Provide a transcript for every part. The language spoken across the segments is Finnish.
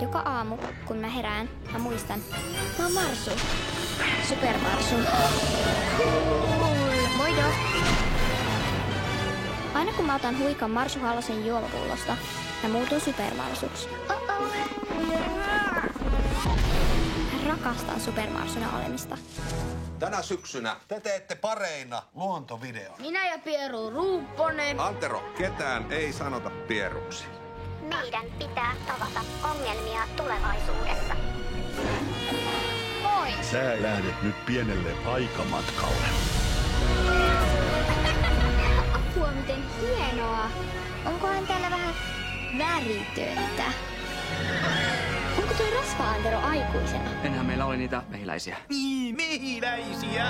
Joka aamu, kun mä herään, mä muistan. Mä oon Marsu. Supermarsu. Moido! Aina kun mä otan huikan Marsu Halosen juomapullosta, mä muutun Supermarsuksi. Mä rakastan Supermarsuna olemista. Tänä syksynä te teette pareina luontovideo. Minä ja Pieru Ruupponen. Antero, ketään ei sanota pieruksi. Meidän pitää tavata ongelmia tulevaisuudessa. Moi! Sä lähdet nyt pienelle aikamatkalle. Apua, miten hienoa! Onkohan täällä vähän väritöntä? Onko toi rasva-Antero aikuisena? Enhän meillä ole niitä mehiläisiä. Niin, mehiläisiä!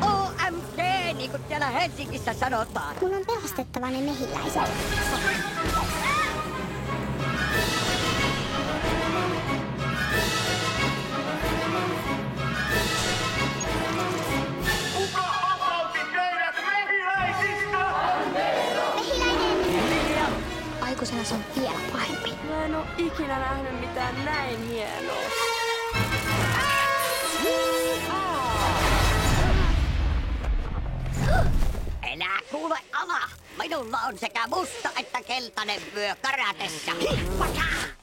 OMG, niin kuin täällä Helsingissä sanotaan. Mun on pelastettava ne mehiläiset. Kuka vapautti teidät mehiläisistä? Mehiläinen! Aikuisena se on vielä pahempi. Mä en oo ikinä nähnyt mitään näin hienoa. Enää kuule ala. Minulla on sekä musta että keltainen vyö karatessa. Hippaka!